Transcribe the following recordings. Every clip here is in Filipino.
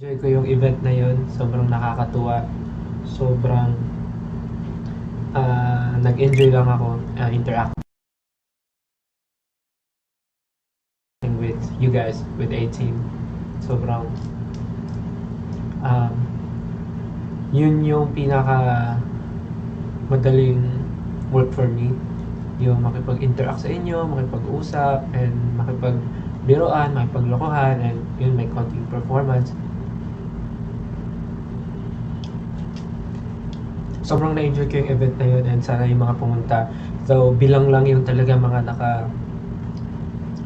Enjoy ko yung event na yun. Sobrang nakakatuwa. Sobrang nag-enjoy lang ako interacting with you guys, with 18. Sobrang um, yun yung pinaka madaling work for me. Yung makipag-interact sa inyo, makipag-usap, and makipag-biroan, makipaglokohan, and yun, may konting performance. Sobrang na-enjoy ko yung event na yun, and sana yung mga pumunta. So, bilang lang yung talaga mga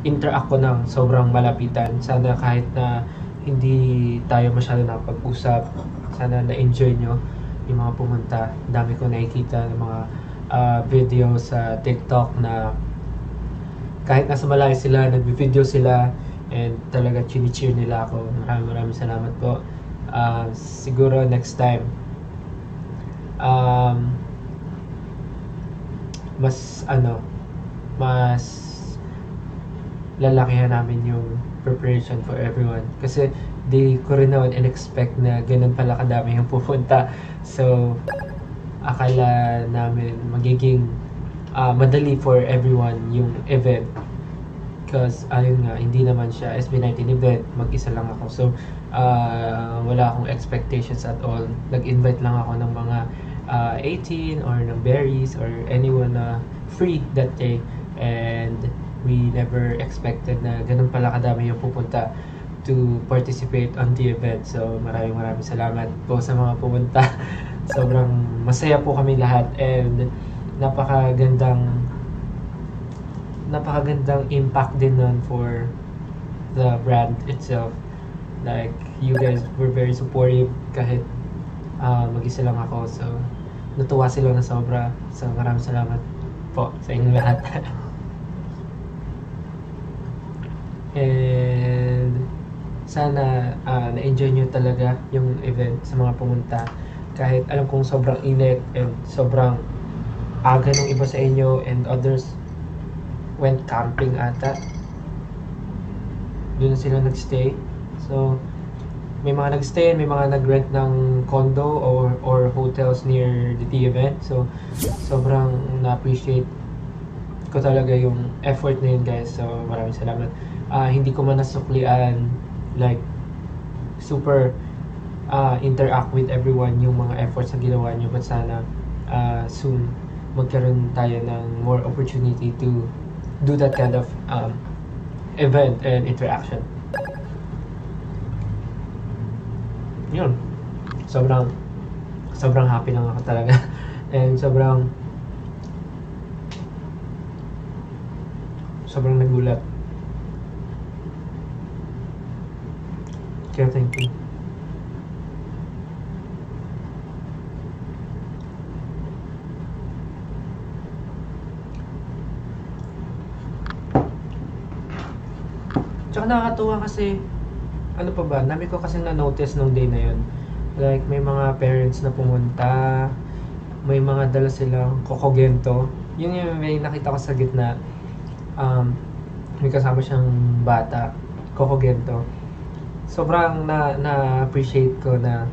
interact ko ng sobrang malapitan. Sana kahit na hindi tayo masyado nakapag-usap, sana na-enjoy nyo yung mga pumunta. Dami ko nakikita ng mga video sa TikTok na kahit nasa malayo sila, nag-video sila, and talaga chini-cheer nila ako. Maraming salamat po. Siguro next time, um, mas lalakihan namin yung preparation for everyone. Kasi di ko rin naman in-expect na ganun pala kadami yung pupunta. So, akala namin magiging madali for everyone yung event. Because, ayun nga, hindi naman siya SB19 event. Mag-isa lang ako. So, wala akong expectations at all. Nag-invite lang ako ng mga 18 or ng berries or anyone na free that day. And we never expected na ganun pala kadami yung pupunta to participate on the event. So maraming salamat po sa mga pumunta. Sobrang masaya po kami lahat, and napakagandang impact din nun for the brand itself. Like, you guys were very supportive kahit mag-isa lang ako. So natuwa sila na sobra. So maraming salamat po sa inyong lahat. And sana na-enjoy nyo talaga yung event sa mga pumunta. Kahit alam kong sobrang init and sobrang aga nung iba sa inyo, and others went camping ata. Doon sila nagstay. So, may mga nagstay, may mga nag-rent ng condo or hotels near the event. So, sobrang na-appreciate ko talaga yung effort na yun, guys. So, maraming salamat. Hindi ko man nasuklian like super interact with everyone yung mga efforts na ginawa nyo, but sana soon magkaroon tayo ng more opportunity to do that kind of event and interaction. Yun, sobrang happy lang ako talaga. And sobrang nagulat. Kaya thank you. Tsaka nakakatuwa kasi, ano pa ba, dami ko kasi na-notice nung day na yun. Like, may mga parents na pumunta, may mga dala silang kokogento. Yun yung may nakita ko sa gitna. May kasama siyang bata, kokogento. Sobrang na-appreciate ko na,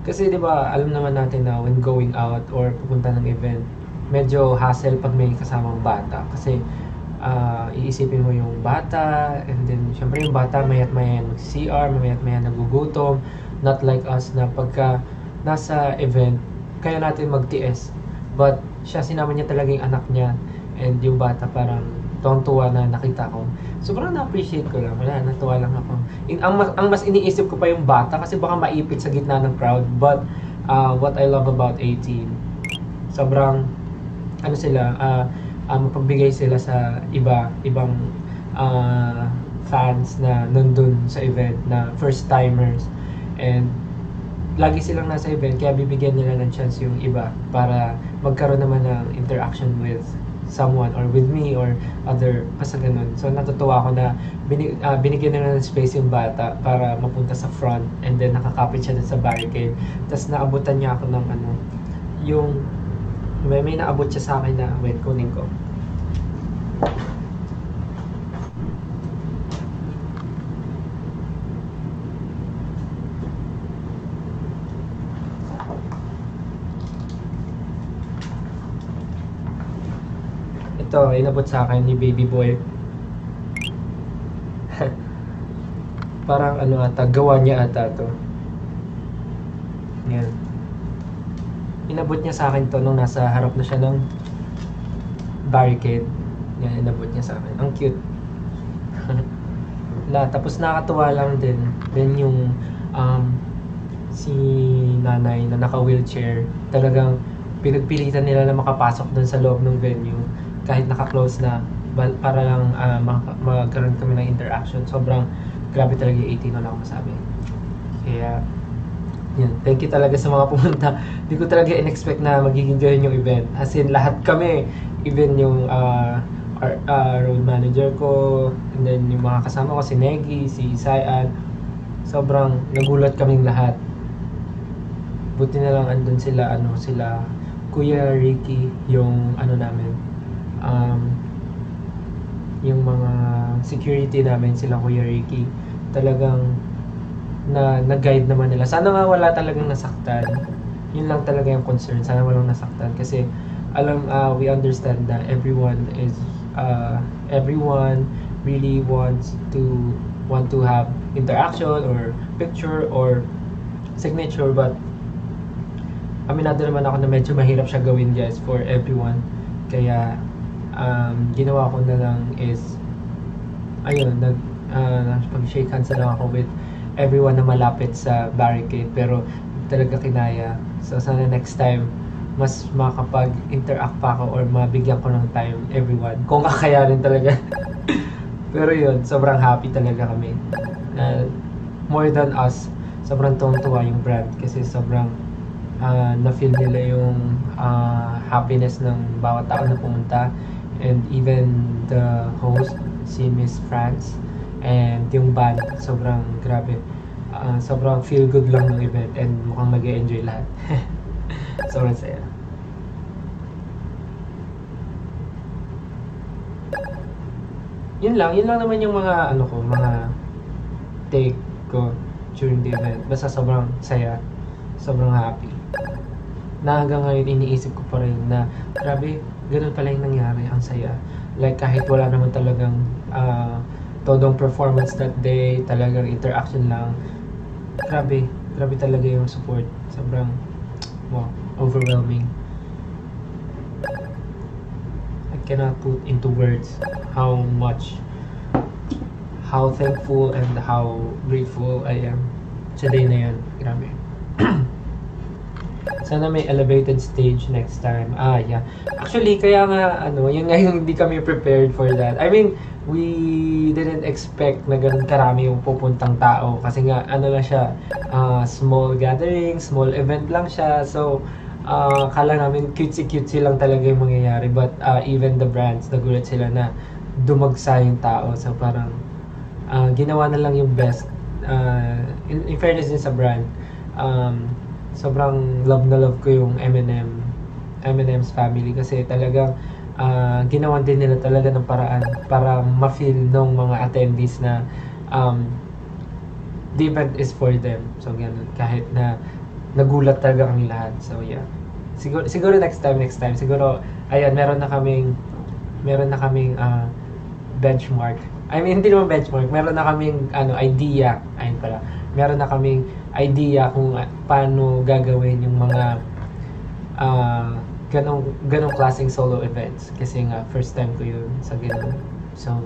kasi 'di ba, alam naman natin na when going out or pupunta ng event, medyo hassle pag may kasamang bata, kasi iisipin mo yung bata, and then syempre yung bata mayat maya mag-CR, mayat maya nagugutom, not like us na pagka nasa event kaya natin magtiis, but siya, sinama niya talaga yung anak niya, and yung bata parang tuwang-tuwa na nakita ko. Sobrang na-appreciate ko lang. Wala, natuwa lang ako. Ang mas iniisip ko pa yung bata kasi baka maipit sa gitna ng crowd. But what I love about 18, sobrang ano sila, mapagbigay sila sa ibang fans na nandun sa event, na first timers. And lagi silang nasa event, kaya bibigyan nila ng chance yung iba para magkaroon naman ng interaction with someone or with me or other, basta ganun. So natutuwa ako na binigyan nila ng space yung bata para mapunta sa front, and then nakakapit siya dun sa barricade. Tapos naabutan niya ako ng yung may naabot siya sa akin na, wait, kunin ko. Ito, inabot sa akin ni Baby Boy. Parang ano ata, gawa niya ata to. Yan. Inabot niya sa akin to nung nasa harap na siya ng barricade. Yan, inabot niya sa akin. Ang cute. Tapos nakakatuwa lang din. Then yung si nanay na naka-wheelchair, talagang pinagpilitan nila na makapasok dun sa loob ng venue kahit naka-close na para lang magkaroon kami ng interaction. Sobrang grabe talaga yung 18, wala akong masabi. Kaya yun, thank you talaga sa mga pumunta. Hindi ko talaga in-expect na magiging ganyan yung event. As in, lahat kami, even yung road manager ko, and then yung mga kasama ko, si Negi, si Sayan, sobrang nagulat kaming lahat. Buti na lang andun sila, sila Kuya Ricky, yung namin, yung mga security namin, sila Kuya Ricky, talagang nag-guide naman nila. Sana nga wala talagang nasaktan. Yun lang talaga yung concern. Sana walang nasaktan kasi we understand that everyone really want to have interaction or picture or signature, but aminado naman ako na medyo mahirap siya gawin, guys, for everyone. Kaya ginawa ko na lang is ayun, pag-shake hands na lang ako with everyone na malapit sa barricade, pero talaga kinaya. So sana next time mas makapag-interact pa ako or mabigyan ko ng time everyone, kung kakayanin talaga. Pero yun, sobrang happy talaga kami. More than us, sobrang tuwang-tuwa yung brand kasi sobrang na-feel nila yung happiness ng bawat tao na pumunta, and even the host, si Miss France, and yung band, sobrang grabe. Sobrang feel good lang ng event and mukhang mag-enjoy lahat. Sobrang saya. Yun lang naman yung mga mga take ko during the event. Basta sobrang saya, sobrang happy. Na hanggang ngayon iniisip ko pa rin na grabe, ganun pala yung nangyari, ang saya. Like kahit wala naman talagang todong performance that day, talagang interaction lang. Grabe talaga yung support. Sobrang, wow, overwhelming. I cannot put into words how thankful and how grateful I am sa day na yun. Grabe. Sana may elevated stage next time. Yeah. Actually, kaya nga, yun nga yung hindi kami prepared for that. I mean, we didn't expect na ganun karami yung pupuntang tao. Kasi nga, lang siya, small gathering, small event lang siya. So, kala namin cutesy lang talaga yung mangyayari. But, even the brands, nagulat sila na dumagsa yung tao. So, parang, ginawa na lang yung best. In fairness din sa brand, sobrang love na love ko yung M&M's family kasi talagang ginawan din nila talaga ng paraan para ma-feel ng mga attendees na the event is for them. So ganun, kahit na nagulat talaga kami lahat. So yeah, siguro next time siguro ayan, meron na kaming benchmark. I mean, hindi naman benchmark, meron na kaming idea. Ayun pala, meron na kaming idea kung paano gagawin yung mga ganong klaseng solo events. Kasi nga, first time ko yun sa ganun. So,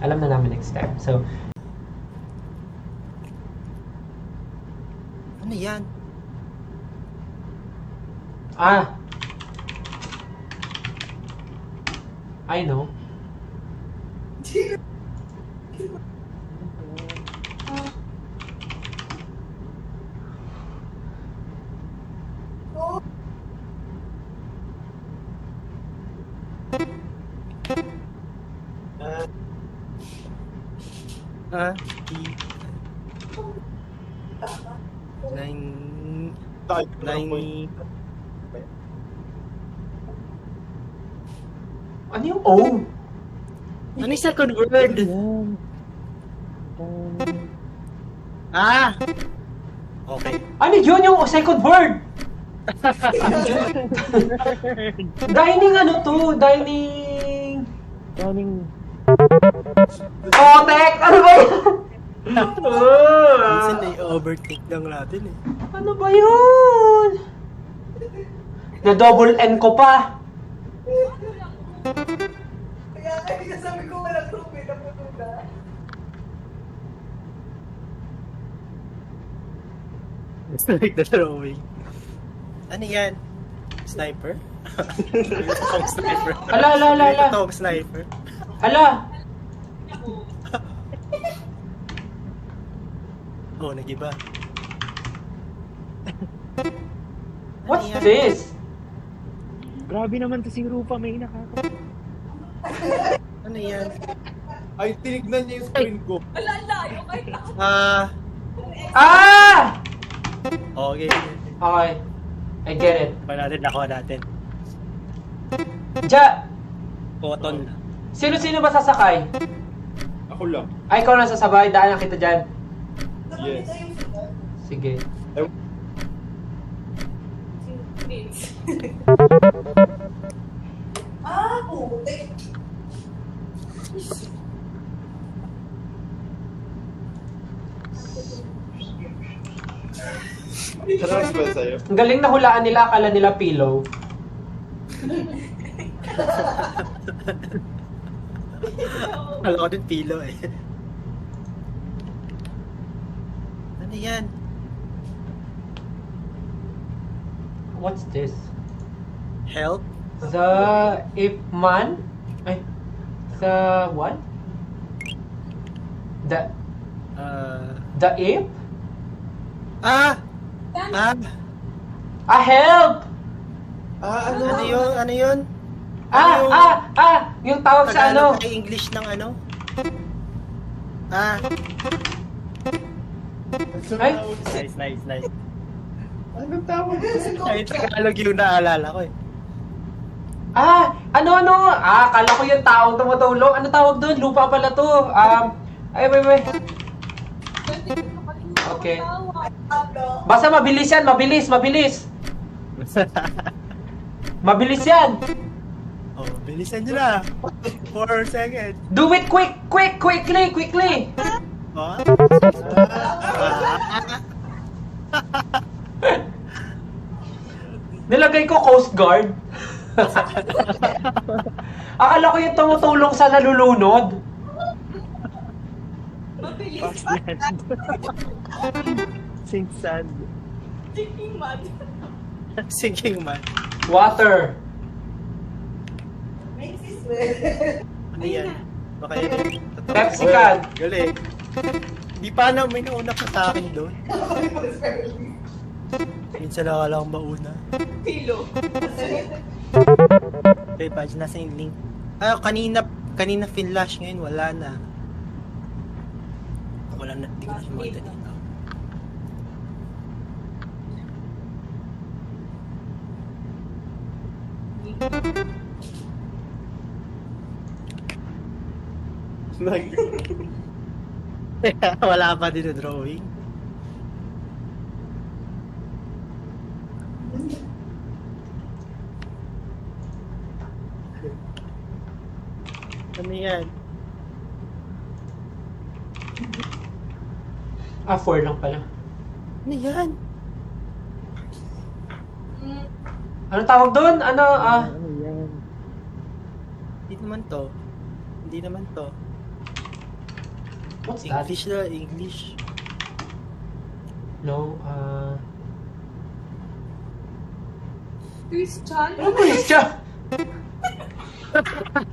alam na namin next time. So, ano yan? I know. Nine. Ano yung O? Ano yung second word? Okay. Ano yun yung second word? Dining dining Daming... Kotek! Ano ba yan? Minsan na-overtake lang natin eh. Ano ba yun? Na double N ko pa. Kaya kanina sabi ko walang group eh, naputuga. Like the throwing. Ano yan? Sniper? Totoong sniper. Ala, ala, ala, ala. Totoong sniper. Hala! Oh, nag-iba. What's Ano yan? this? Grabe naman to si Rupa, may nakaka... Ano yan? Ay, tinignan niya yung screen ko. Ah, Ah! okay. Okay. I get it. Pa natin, nakuha natin. Ja! Cotton. Sino-sino ba sasakay? Ako lang. Ay, ikaw lang sasabay. Daan kita dyan. Yes. Sige. Ah, putik. Sarap ba sa'yo? Ang galing na hulaan nila. Akala nila pillow. Alam ko din pilo eh. Ano yan? What's this? Help? The Ip Man? Ay. The what? The The Ip? Ah! Ah! Help! Ano? Ano yun? Ano yun? Yung tawag sa ano? Tagalog ay English ng ano? Ah! Ay? Nice, nice, nice. Anong tawag? Ay, Tagalog yung naalala ko eh. Ano? Akala ko yung taong tumutulong. Ano tawag doon? Lupa pala to. Wait. Okay. Basta mabilis yan, mabilis. Mabilis yan. Oh, bilisan nyo na. 4 seconds. Do it quickly. Oh? Nilagay ko Coast Guard. Akala ko yung tumutulong sa nalulunod. Fast land. Sing sand. Sinking man. Water. Makes this way. Ano yan? Baka yan. Pepsi can. Galing. Di pa na, may nauna pa sa akin doon. Minsan nakala akong mauna. Pilo. Okay, badge, nasa yung link. Kanina finlash, ngayon wala na. Wala na, di ko na siya makita dito. Wala pa din na drawing. Ano yan? 4 lang pala. Ano yan? Ano tawag doon? Ano yan? Hindi naman to. Hindi naman to. What's that? English na, English. No, Christian? Ano ba yun siya?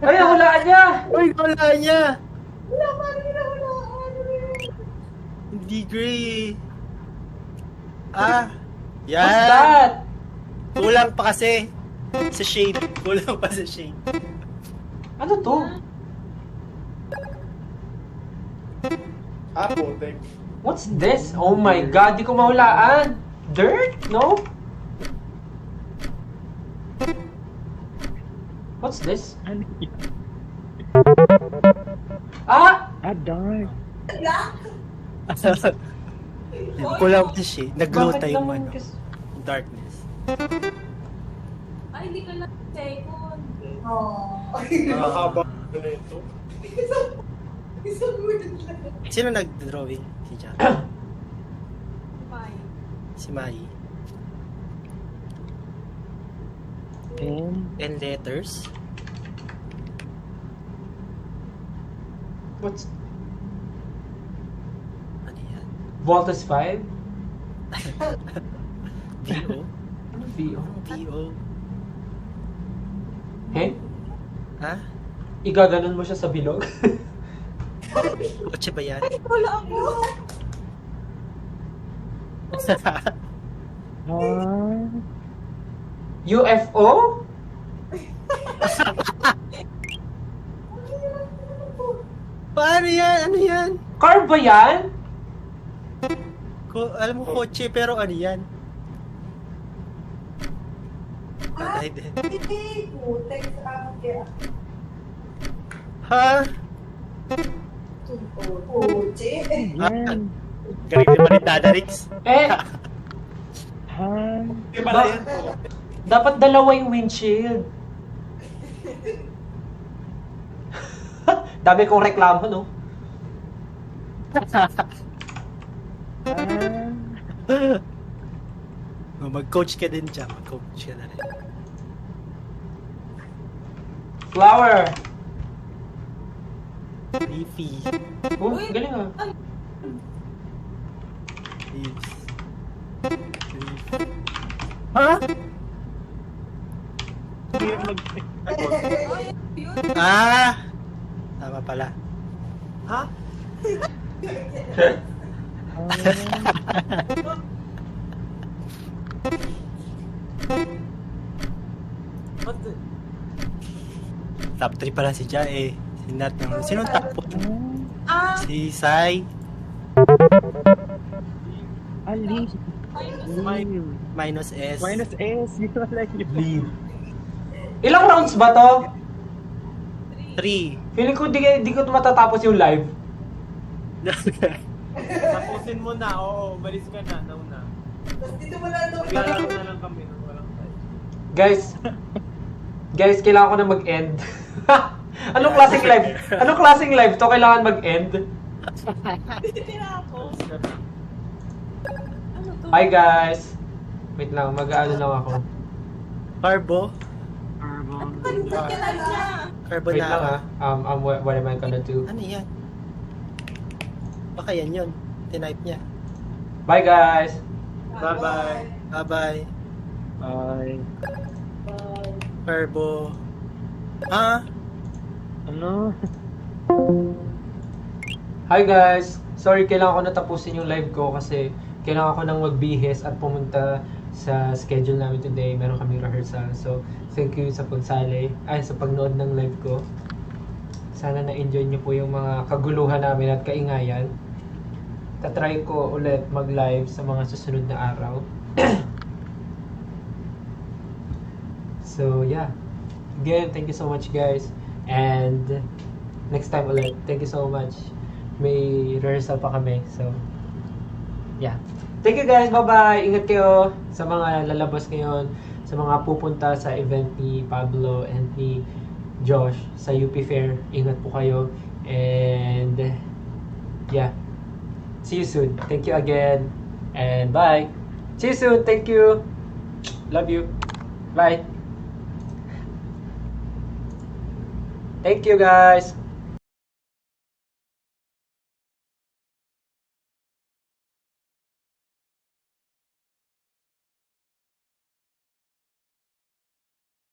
Ay, nahulaan niya! Uy, wala niya! Wala pa rin nahulaan. Hindi gray. Yan! What's that? Kulang pa kasi. Sa shade. Kulang pa sa shade. Ano to? Putik. What's this? Oh my god, di ko mahulaan. Dirt? No? What's this? Ano yan? Dark. Kulang pa sa shade. Nag-glow Bakit tayo naman ano. kasi- Darkness. Ay, hindi ka na second. Oh. Mahaba. Isang word lang. Sino nag-drawing? Si John. May. Si Mai. And 10 letters. What's Ano yan? Voltus 5? VO? Ano VO? VO? Eh? Ha? Igaganon mo siya sa bilog? Kotse ba yan? Wala ako. UFO? Paano yan? Ano yan? Car ba yan? Alam mo kotse pero ano yan? Ay, din. Hindi. Putek sa akin. Ha? Kotse. yan. Galing din pa ni Dada Rix. Eh, Han. dapat dalawa yung windshield. Dami kong reklamo, no? Mag-coach ka din dyan. Mag-coach ka na rin. Flower. Leafy. Oh, galing ah. Leaves. Ha? Yun mag... Ah! Tama pala. Ha? What the? Top 3 pala si Ja eh. Si Nat ng... Sinong top 4? Ah! Si Sai. Ali. Minus S. Minus S. Yun wala yun. Leave. Ilang rounds ba to? 3. Feeling ko di ko matatapos yung live. Tapusin mo na, oo, umalis ka na, nauna. Tapos dito mo na ito. Maglalaro na lang kami nung walang time. Guys, kailangan ko na mag-end. Anong klaseng live? Anong klaseng live to? Kailangan mag-end? Titira ako. Ano to? Hi guys. Wait lang, mag-ano lang ako. Carbo. Kalimutan ka na niya. Wait lang Carbonara. what am I gonna do? Ano yan? Baka yan yun. Tinype niya. Bye guys. Bye-bye. Bye-bye. Ay. Carbo. Ah? Ano? Hi guys. Sorry, kailangan ko na tapusin yung live ko kasi kailangan ko nang magbihis at pumunta sa schedule namin today. Meron kaming rehearsal. So, thank you sa pagsali. Sa pagnood ng live ko. Sana na-enjoy niyo po yung mga kaguluhan namin at kaingayan. Tatry ko ulit mag-live sa mga susunod na araw. So, yeah. Again, thank you so much guys. And next time ulit. Thank you so much. May rehearsal pa kami. So, yeah. Thank you guys. Bye-bye. Ingat kayo sa mga lalabas ngayon. Sa mga pupunta sa event ni Pablo and ni Josh sa UP Fair. Ingat po kayo. And, yeah. See you soon. Thank you again. And bye. See you soon. Thank you. Love you. Bye. Thank you guys.